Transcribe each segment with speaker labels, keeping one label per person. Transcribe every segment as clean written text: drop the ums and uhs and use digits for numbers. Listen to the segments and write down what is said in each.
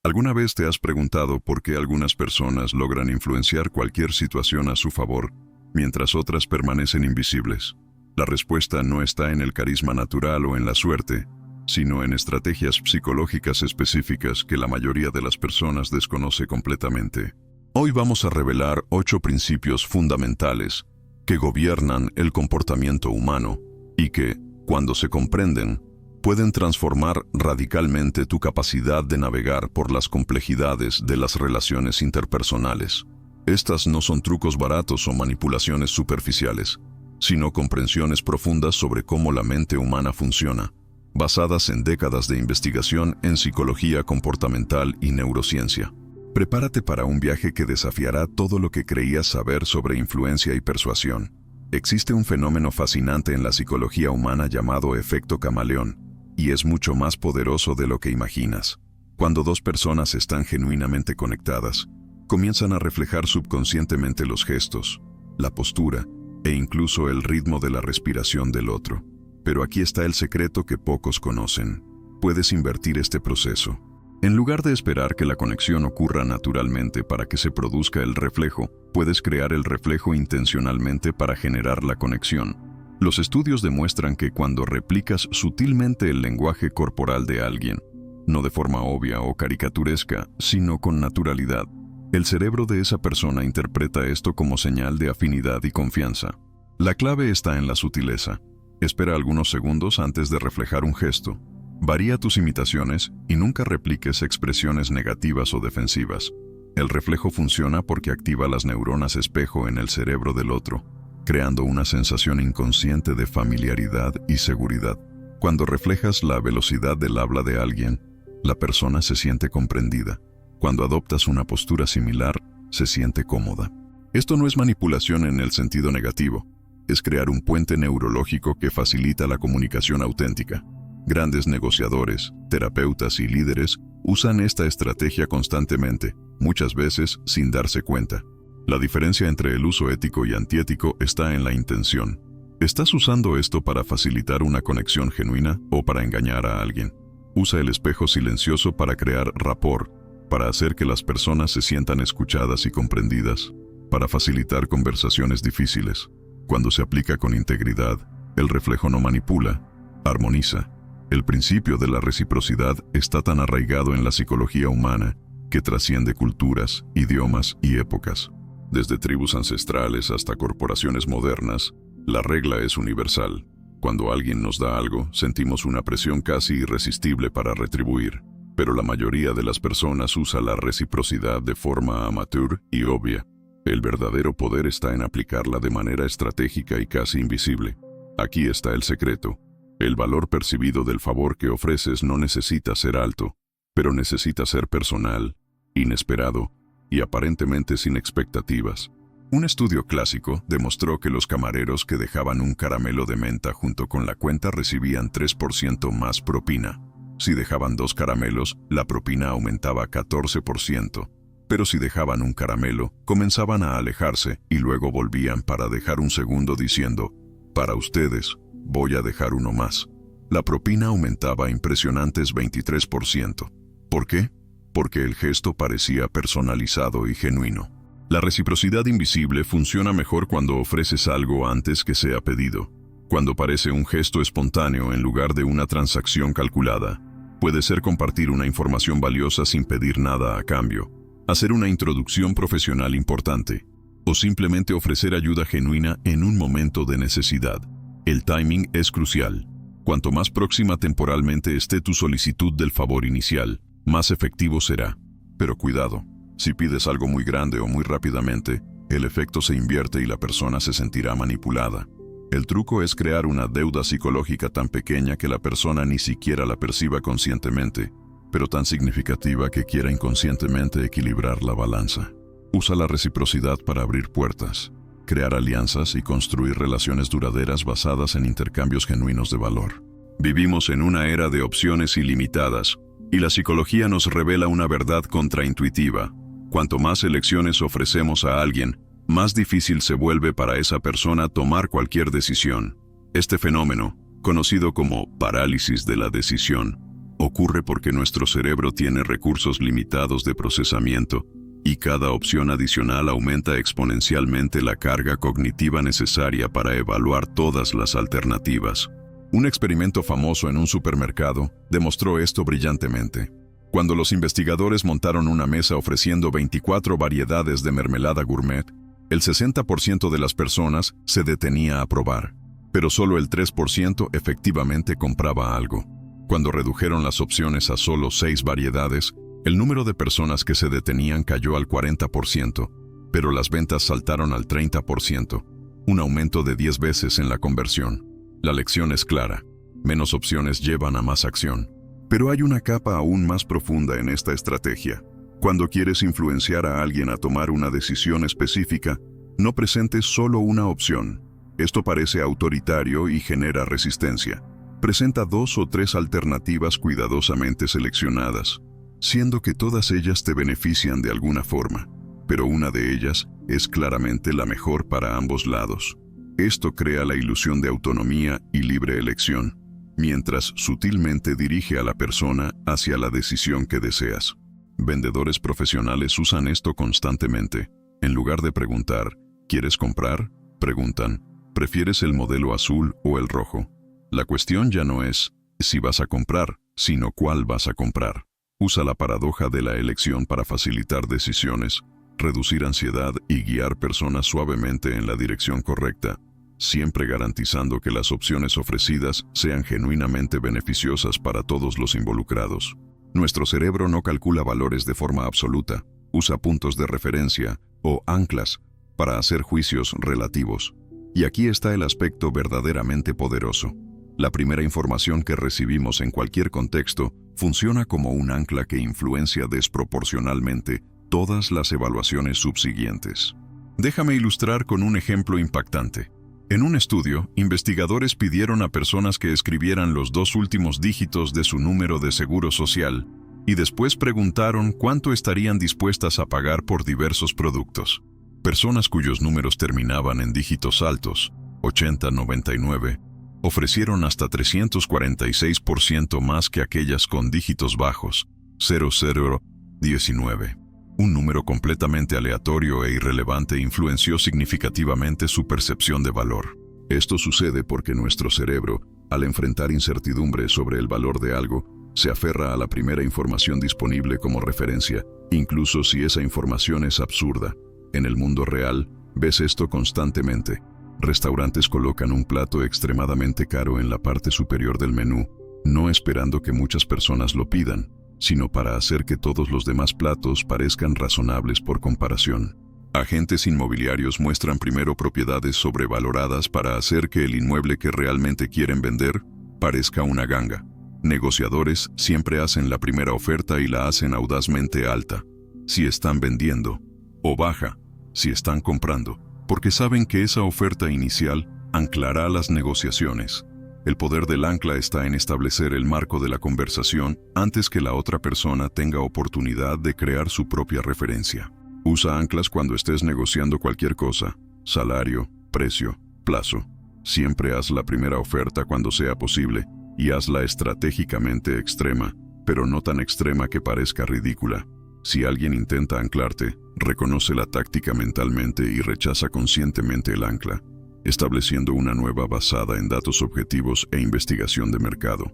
Speaker 1: ¿Alguna vez te has preguntado por qué algunas personas logran influenciar cualquier situación a su favor, mientras otras permanecen invisibles? La respuesta no está en el carisma natural o en la suerte, sino en estrategias psicológicas específicas que la mayoría de las personas desconoce completamente. Hoy vamos a revelar 8 principios fundamentales que gobiernan el comportamiento humano y que, cuando se comprenden, pueden transformar radicalmente tu capacidad de navegar por las complejidades de las relaciones interpersonales. Estas no son trucos baratos o manipulaciones superficiales, sino comprensiones profundas sobre cómo la mente humana funciona, basadas en décadas de investigación en psicología comportamental y neurociencia. Prepárate para un viaje que desafiará todo lo que creías saber sobre influencia y persuasión. Existe un fenómeno fascinante en la psicología humana llamado efecto camaleón, y es mucho más poderoso de lo que imaginas. Cuando dos personas están genuinamente conectadas, comienzan a reflejar subconscientemente los gestos, la postura e incluso el ritmo de la respiración del otro. Pero aquí está el secreto que pocos conocen. Puedes invertir este proceso. En lugar de esperar que la conexión ocurra naturalmente para que se produzca el reflejo, puedes crear el reflejo intencionalmente para generar la conexión. Los estudios demuestran que cuando replicas sutilmente el lenguaje corporal de alguien, no de forma obvia o caricaturesca, sino con naturalidad, el cerebro de esa persona interpreta esto como señal de afinidad y confianza. La clave está en la sutileza. Espera algunos segundos antes de reflejar un gesto. Varía tus imitaciones y nunca repliques expresiones negativas o defensivas. El reflejo funciona porque activa las neuronas espejo en el cerebro del otro, creando una sensación inconsciente de familiaridad y seguridad. Cuando reflejas la velocidad del habla de alguien, la persona se siente comprendida. Cuando adoptas una postura similar, se siente cómoda. Esto no es manipulación en el sentido negativo, es crear un puente neurológico que facilita la comunicación auténtica. Grandes negociadores, terapeutas y líderes usan esta estrategia constantemente, muchas veces sin darse cuenta. La diferencia entre el uso ético y antiético está en la intención. ¿Estás usando esto para facilitar una conexión genuina o para engañar a alguien? Usa el espejo silencioso para crear rapport, para hacer que las personas se sientan escuchadas y comprendidas, para facilitar conversaciones difíciles. Cuando se aplica con integridad, el reflejo no manipula, armoniza. El principio de la reciprocidad está tan arraigado en la psicología humana que trasciende culturas, idiomas y épocas. Desde tribus ancestrales hasta corporaciones modernas, la regla es universal. Cuando alguien nos da algo, sentimos una presión casi irresistible para retribuir. Pero la mayoría de las personas usa la reciprocidad de forma amateur y obvia. El verdadero poder está en aplicarla de manera estratégica y casi invisible. Aquí está el secreto. El valor percibido del favor que ofreces no necesita ser alto, pero necesita ser personal, inesperado y aparentemente sin expectativas. Un estudio clásico demostró que los camareros que dejaban un caramelo de menta junto con la cuenta recibían 3% más propina. Si dejaban 2 caramelos, la propina aumentaba 14%. Pero si dejaban un caramelo, comenzaban a alejarse y luego volvían para dejar un segundo diciendo, «Para ustedes, voy a dejar uno más». La propina aumentaba impresionantes 23%. ¿Por qué? Porque el gesto parecía personalizado y genuino. La reciprocidad invisible funciona mejor cuando ofreces algo antes que sea pedido. Cuando parece un gesto espontáneo en lugar de una transacción calculada. Puede ser compartir una información valiosa sin pedir nada a cambio, hacer una introducción profesional importante, o simplemente ofrecer ayuda genuina en un momento de necesidad. El timing es crucial. Cuanto más próxima temporalmente esté tu solicitud del favor inicial, más efectivo será. Pero cuidado, si pides algo muy grande o muy rápidamente, el efecto se invierte y la persona se sentirá manipulada. El truco es crear una deuda psicológica tan pequeña que la persona ni siquiera la perciba conscientemente, pero tan significativa que quiera inconscientemente equilibrar la balanza. Usa la reciprocidad para abrir puertas, crear alianzas y construir relaciones duraderas basadas en intercambios genuinos de valor. Vivimos en una era de opciones ilimitadas, y la psicología nos revela una verdad contraintuitiva. Cuanto más elecciones ofrecemos a alguien, más difícil se vuelve para esa persona tomar cualquier decisión. Este fenómeno, conocido como parálisis de la decisión, Ocurre porque nuestro cerebro tiene recursos limitados de procesamiento y cada opción adicional aumenta exponencialmente la carga cognitiva necesaria para evaluar todas las alternativas. Un experimento famoso en un supermercado demostró esto brillantemente. Cuando los investigadores montaron una mesa ofreciendo 24 variedades de mermelada gourmet, el 60% de las personas se detenía a probar, pero solo el 3% efectivamente compraba algo. Cuando redujeron las opciones a solo 6 variedades, el número de personas que se detenían cayó al 40%, pero las ventas saltaron al 30%, un aumento de 10 veces en la conversión. La lección es clara: menos opciones llevan a más acción. Pero hay una capa aún más profunda en esta estrategia. Cuando quieres influenciar a alguien a tomar una decisión específica, no presentes solo una opción. Esto parece autoritario y genera resistencia. Presenta 2 o 3 alternativas cuidadosamente seleccionadas, siendo que todas ellas te benefician de alguna forma, pero una de ellas es claramente la mejor para ambos lados. Esto crea la ilusión de autonomía y libre elección, mientras sutilmente dirige a la persona hacia la decisión que deseas. Vendedores profesionales usan esto constantemente. En lugar de preguntar, ¿quieres comprar?, preguntan, ¿prefieres el modelo azul o el rojo? La cuestión ya no es si vas a comprar, sino cuál vas a comprar. Usa la paradoja de la elección para facilitar decisiones, reducir ansiedad y guiar personas suavemente en la dirección correcta, siempre garantizando que las opciones ofrecidas sean genuinamente beneficiosas para todos los involucrados. Nuestro cerebro no calcula valores de forma absoluta, usa puntos de referencia o anclas para hacer juicios relativos. Y aquí está el aspecto verdaderamente poderoso. La primera información que recibimos en cualquier contexto funciona como un ancla que influencia desproporcionalmente todas las evaluaciones subsiguientes. Déjame ilustrar con un ejemplo impactante. En un estudio, investigadores pidieron a personas que escribieran los 2 últimos dígitos de su número de seguro social y después preguntaron cuánto estarían dispuestas a pagar por diversos productos. Personas cuyos números terminaban en dígitos altos, 80, 99, ofrecieron hasta 346% más que aquellas con dígitos bajos, 00, 19. Un número completamente aleatorio e irrelevante influenció significativamente su percepción de valor. Esto sucede porque nuestro cerebro, al enfrentar incertidumbre sobre el valor de algo, se aferra a la primera información disponible como referencia, incluso si esa información es absurda. En el mundo real, ves esto constantemente. Restaurantes colocan un plato extremadamente caro en la parte superior del menú, no esperando que muchas personas lo pidan, sino para hacer que todos los demás platos parezcan razonables por comparación. Agentes inmobiliarios muestran primero propiedades sobrevaloradas para hacer que el inmueble que realmente quieren vender parezca una ganga. Negociadores siempre hacen la primera oferta y la hacen audazmente alta, si están vendiendo, o baja, si están comprando, porque saben que esa oferta inicial anclará las negociaciones. El poder del ancla está en establecer el marco de la conversación antes que la otra persona tenga oportunidad de crear su propia referencia. Usa anclas cuando estés negociando cualquier cosa: salario, precio, plazo. Siempre haz la primera oferta cuando sea posible y hazla estratégicamente extrema, pero no tan extrema que parezca ridícula. Si alguien intenta anclarte, reconoce la táctica mentalmente y rechaza conscientemente el ancla, estableciendo una nueva basada en datos objetivos e investigación de mercado.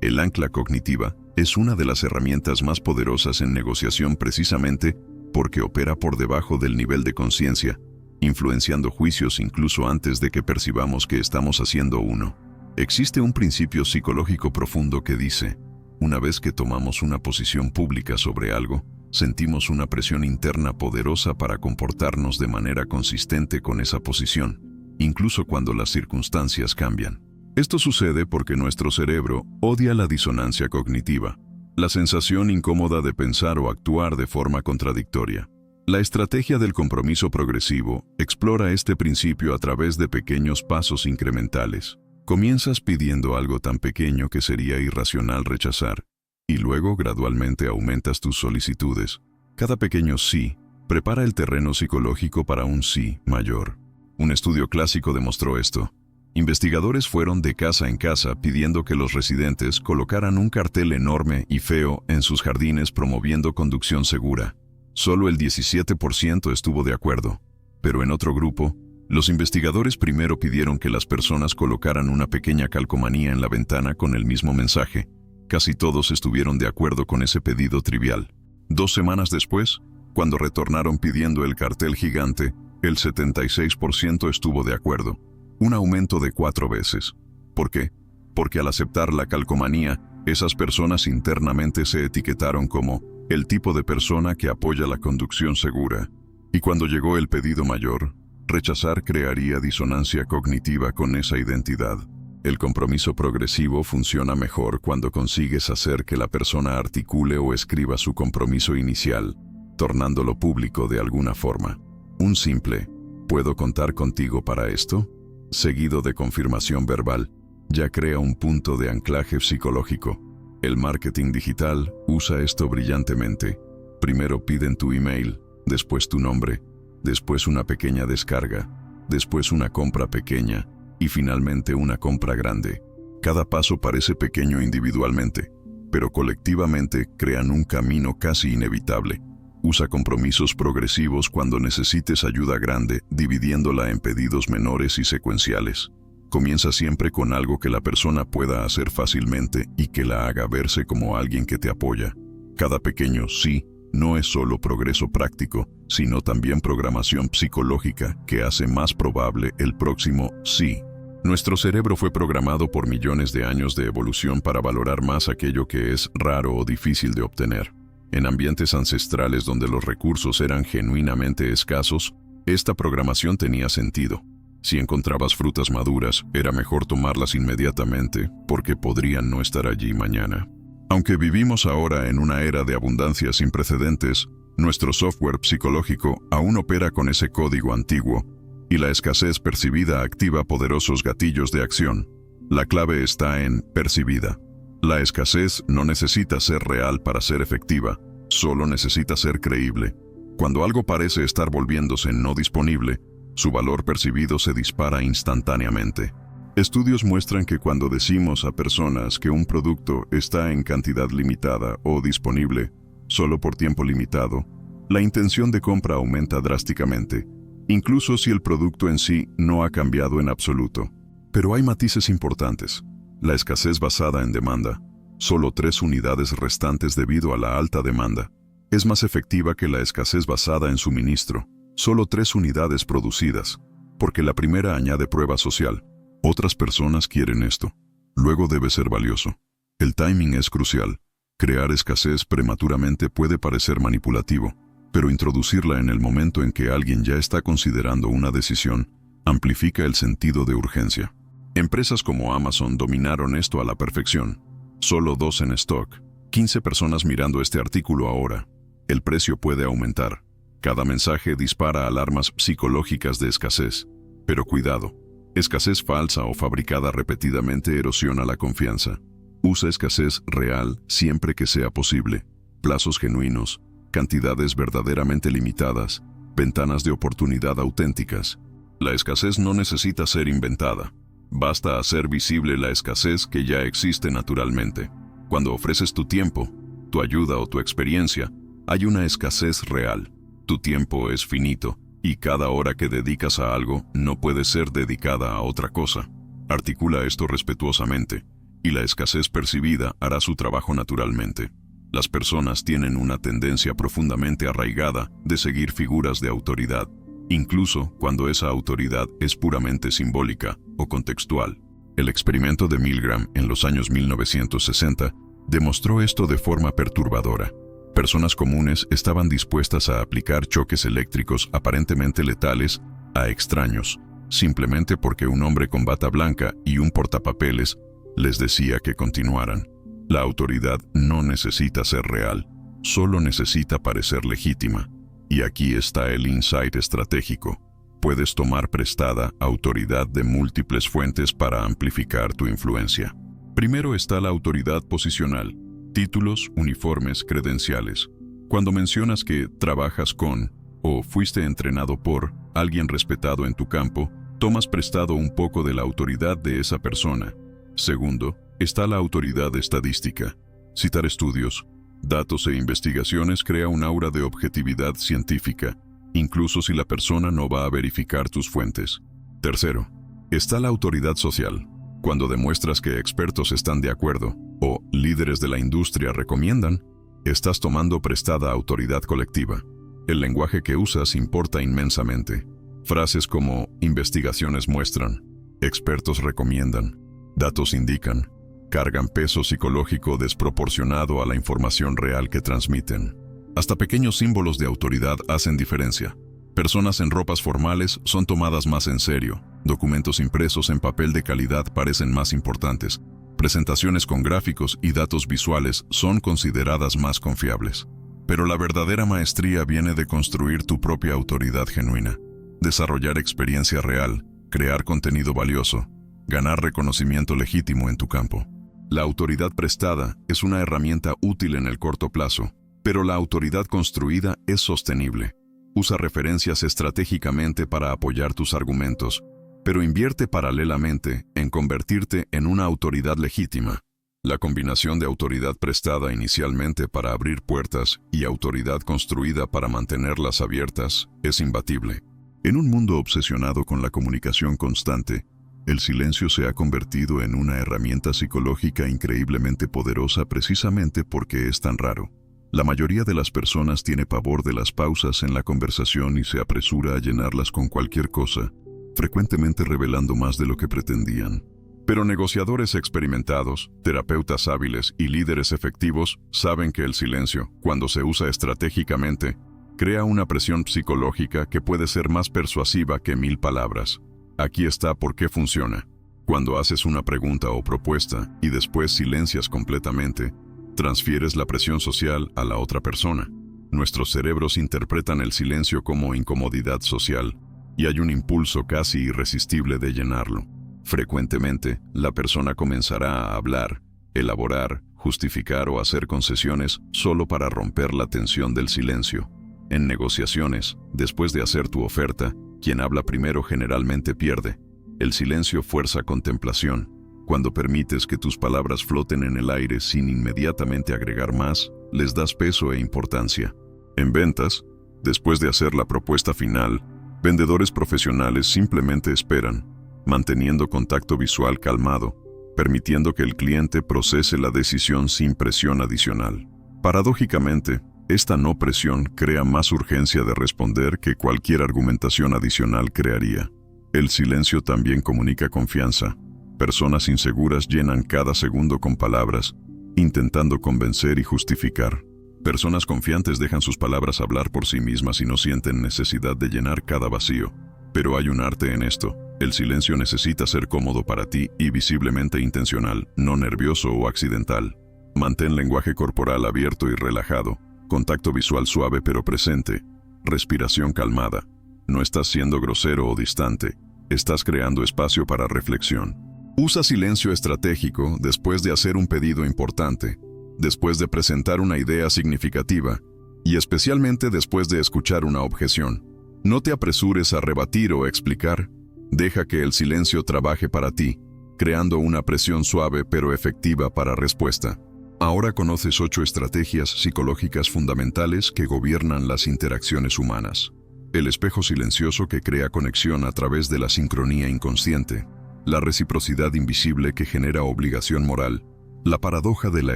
Speaker 1: El ancla cognitiva es una de las herramientas más poderosas en negociación precisamente porque opera por debajo del nivel de conciencia, influenciando juicios incluso antes de que percibamos que estamos haciendo uno. Existe un principio psicológico profundo que dice: una vez que tomamos una posición pública sobre algo, sentimos una presión interna poderosa para comportarnos de manera consistente con esa posición, incluso cuando las circunstancias cambian. Esto sucede porque nuestro cerebro odia la disonancia cognitiva, la sensación incómoda de pensar o actuar de forma contradictoria. La estrategia del compromiso progresivo explora este principio a través de pequeños pasos incrementales. Comienzas pidiendo algo tan pequeño que sería irracional rechazar, y luego gradualmente aumentas tus solicitudes. Cada pequeño sí prepara el terreno psicológico para un sí mayor. Un estudio clásico demostró esto. Investigadores fueron de casa en casa pidiendo que los residentes colocaran un cartel enorme y feo en sus jardines promoviendo conducción segura. Solo el 17% estuvo de acuerdo. Pero en otro grupo, los investigadores primero pidieron que las personas colocaran una pequeña calcomanía en la ventana con el mismo mensaje. Casi todos estuvieron de acuerdo con ese pedido trivial. 2 semanas después, cuando retornaron pidiendo el cartel gigante, el 76% estuvo de acuerdo. Un aumento de 4 veces. ¿Por qué? Porque al aceptar la calcomanía, esas personas internamente se etiquetaron como el tipo de persona que apoya la conducción segura. Y cuando llegó el pedido mayor, rechazar crearía disonancia cognitiva con esa identidad. El compromiso progresivo funciona mejor cuando consigues hacer que la persona articule o escriba su compromiso inicial, tornándolo público de alguna forma. Un simple ¿puedo contar contigo para esto?, seguido de confirmación verbal, ya crea un punto de anclaje psicológico. El marketing digital usa esto brillantemente. Primero piden tu email, después tu nombre, después una pequeña descarga, después una compra pequeña y finalmente una compra grande. Cada paso parece pequeño individualmente, pero colectivamente crean un camino casi inevitable. Usa compromisos progresivos cuando necesites ayuda grande, dividiéndola en pedidos menores y secuenciales. Comienza siempre con algo que la persona pueda hacer fácilmente y que la haga verse como alguien que te apoya. Cada pequeño sí no es solo progreso práctico, sino también programación psicológica que hace más probable el próximo sí. Nuestro cerebro fue programado por millones de años de evolución para valorar más aquello que es raro o difícil de obtener. En ambientes ancestrales donde los recursos eran genuinamente escasos, esta programación tenía sentido. Si encontrabas frutas maduras, era mejor tomarlas inmediatamente, porque podrían no estar allí mañana. Aunque vivimos ahora en una era de abundancia sin precedentes, nuestro software psicológico aún opera con ese código antiguo, y la escasez percibida activa poderosos gatillos de acción. La clave está en percibida. La escasez no necesita ser real para ser efectiva, solo necesita ser creíble. Cuando algo parece estar volviéndose no disponible, su valor percibido se dispara instantáneamente. Estudios muestran que cuando decimos a personas que un producto está en cantidad limitada o disponible solo por tiempo limitado, la intención de compra aumenta drásticamente, incluso si el producto en sí no ha cambiado en absoluto. Pero hay matices importantes. La escasez basada en demanda, solo 3 unidades restantes debido a la alta demanda, es más efectiva que la escasez basada en suministro, solo 3 unidades producidas, porque la primera añade prueba social. Otras personas quieren esto. Luego debe ser valioso. El timing es crucial. Crear escasez prematuramente puede parecer manipulativo, pero introducirla en el momento en que alguien ya está considerando una decisión amplifica el sentido de urgencia. Empresas como Amazon dominaron esto a la perfección. Solo 2 en stock. 15 personas mirando este artículo ahora. El precio puede aumentar. Cada mensaje dispara alarmas psicológicas de escasez. Pero cuidado. Escasez falsa o fabricada repetidamente erosiona la confianza. Usa escasez real siempre que sea posible. Plazos genuinos, cantidades verdaderamente limitadas, ventanas de oportunidad auténticas. La escasez no necesita ser inventada. Basta hacer visible la escasez que ya existe naturalmente. Cuando ofreces tu tiempo, tu ayuda o tu experiencia, hay una escasez real. Tu tiempo es finito, y cada hora que dedicas a algo no puede ser dedicada a otra cosa. Articula esto respetuosamente, y la escasez percibida hará su trabajo naturalmente. Las personas tienen una tendencia profundamente arraigada de seguir figuras de autoridad, incluso cuando esa autoridad es puramente simbólica o contextual. El experimento de Milgram en los años 1960 demostró esto de forma perturbadora. Personas comunes estaban dispuestas a aplicar choques eléctricos aparentemente letales a extraños, simplemente porque un hombre con bata blanca y un portapapeles les decía que continuaran. La autoridad no necesita ser real, solo necesita parecer legítima. Y aquí está el insight estratégico. Puedes tomar prestada autoridad de múltiples fuentes para amplificar tu influencia. Primero está la autoridad posicional. Títulos, uniformes, credenciales. Cuando mencionas que trabajas con o fuiste entrenado por alguien respetado en tu campo, Tomas prestado un poco de la autoridad de esa persona. Segundo, está la autoridad estadística. Citar estudios, datos e investigaciones crea un aura de objetividad científica, incluso si la persona no va a verificar tus fuentes. Tercero, está la autoridad social. Cuando demuestras que expertos están de acuerdo o líderes de la industria recomiendan, estás tomando prestada autoridad colectiva. El lenguaje que usas importa inmensamente. Frases como investigaciones muestran, expertos recomiendan, datos indican, cargan peso psicológico desproporcionado a la información real que transmiten. Hasta pequeños símbolos de autoridad hacen diferencia. Personas en ropas formales son tomadas más en serio. Documentos impresos en papel de calidad parecen más importantes. Presentaciones con gráficos y datos visuales son consideradas más confiables. Pero la verdadera maestría viene de construir tu propia autoridad genuina, desarrollar experiencia real, crear contenido valioso, ganar reconocimiento legítimo en tu campo. La autoridad prestada es una herramienta útil en el corto plazo, pero la autoridad construida es sostenible. Usa referencias estratégicamente para apoyar tus argumentos, pero invierte paralelamente en convertirte en una autoridad legítima. La combinación de autoridad prestada inicialmente para abrir puertas y autoridad construida para mantenerlas abiertas es imbatible. En un mundo obsesionado con la comunicación constante, el silencio se ha convertido en una herramienta psicológica increíblemente poderosa precisamente porque es tan raro. La mayoría de las personas tiene pavor de las pausas en la conversación y se apresura a llenarlas con cualquier cosa, frecuentemente revelando más de lo que pretendían. Pero negociadores experimentados, terapeutas hábiles y líderes efectivos saben que el silencio, cuando se usa estratégicamente, crea una presión psicológica que puede ser más persuasiva que 1000 palabras. Aquí está por qué funciona. Cuando haces una pregunta o propuesta y después silencias completamente, transfieres la presión social a la otra persona. Nuestros cerebros interpretan el silencio como incomodidad social, y hay un impulso casi irresistible de llenarlo. Frecuentemente, la persona comenzará a hablar, elaborar, justificar o hacer concesiones solo para romper la tensión del silencio. En negociaciones, después de hacer tu oferta, quien habla primero generalmente pierde. El silencio fuerza contemplación. Cuando permites que tus palabras floten en el aire sin inmediatamente agregar más, les das peso e importancia. En ventas, después de hacer la propuesta final, vendedores profesionales simplemente esperan, manteniendo contacto visual calmado, permitiendo que el cliente procese la decisión sin presión adicional. Paradójicamente, esta no presión crea más urgencia de responder que cualquier argumentación adicional crearía. El silencio también comunica confianza. Personas inseguras llenan cada segundo con palabras, intentando convencer y justificar. Personas confiantes dejan sus palabras hablar por sí mismas y no sienten necesidad de llenar cada vacío. Pero hay un arte en esto. El silencio necesita ser cómodo para ti y visiblemente intencional, no nervioso o accidental. Mantén lenguaje corporal abierto y relajado, contacto visual suave pero presente, respiración calmada. No estás siendo grosero o distante, estás creando espacio para reflexión. Usa silencio estratégico después de hacer un pedido importante, después de presentar una idea significativa y especialmente después de escuchar una objeción. No te apresures a rebatir o explicar. Deja que el silencio trabaje para ti, creando una presión suave pero efectiva para respuesta. Ahora conoces 8 estrategias psicológicas fundamentales que gobiernan las interacciones humanas. El espejo silencioso que crea conexión a través de la sincronía inconsciente. La reciprocidad invisible que genera obligación moral. La paradoja de la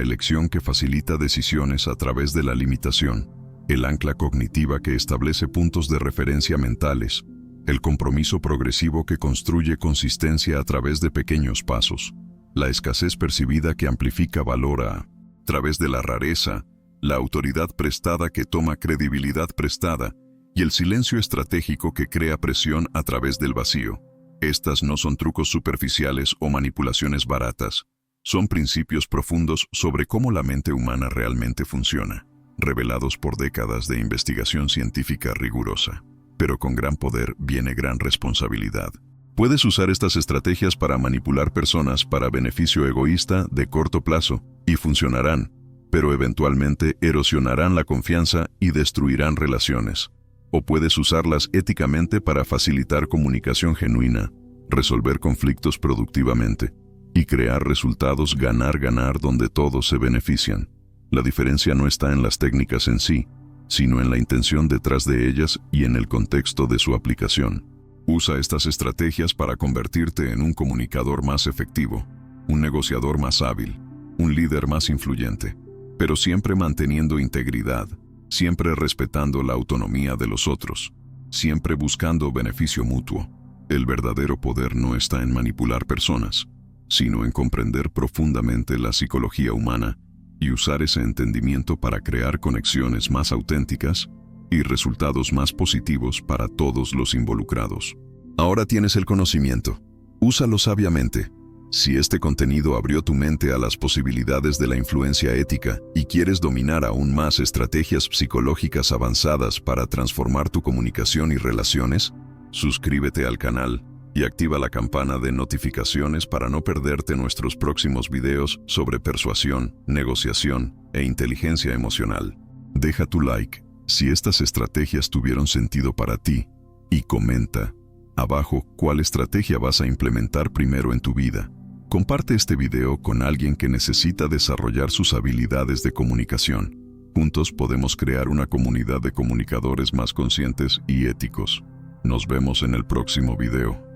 Speaker 1: elección que facilita decisiones a través de la limitación. El ancla cognitiva que establece puntos de referencia mentales. El compromiso progresivo que construye consistencia a través de pequeños pasos. La escasez percibida que amplifica valor a través de la rareza. La autoridad prestada que toma credibilidad prestada. Y el silencio estratégico que crea presión a través del vacío. Estas no son trucos superficiales o manipulaciones baratas. Son principios profundos sobre cómo la mente humana realmente funciona, revelados por décadas de investigación científica rigurosa. Pero con gran poder viene gran responsabilidad. Puedes usar estas estrategias para manipular personas para beneficio egoísta de corto plazo, y funcionarán, pero eventualmente erosionarán la confianza y destruirán relaciones. o puedes usarlas éticamente para facilitar comunicación genuina, resolver conflictos productivamente y crear resultados ganar-ganar donde todos se benefician. La diferencia no está en las técnicas en sí, sino en la intención detrás de ellas y en el contexto de su aplicación. Usa estas estrategias para convertirte en un comunicador más efectivo, un negociador más hábil, un líder más influyente, pero siempre manteniendo integridad, siempre respetando la autonomía de los otros, siempre buscando beneficio mutuo. El verdadero poder no está en manipular personas, sino en comprender profundamente la psicología humana y usar ese entendimiento para crear conexiones más auténticas y resultados más positivos para todos los involucrados. Ahora tienes el conocimiento. Úsalo sabiamente. Si este contenido abrió tu mente a las posibilidades de la influencia ética y quieres dominar aún más estrategias psicológicas avanzadas para transformar tu comunicación y relaciones, suscríbete al canal y activa la campana de notificaciones para no perderte nuestros próximos videos sobre persuasión, negociación e inteligencia emocional. Deja tu like si estas estrategias tuvieron sentido para ti y comenta abajo cuál estrategia vas a implementar primero en tu vida. Comparte este video con alguien que necesita desarrollar sus habilidades de comunicación. Juntos podemos crear una comunidad de comunicadores más conscientes y éticos. Nos vemos en el próximo video.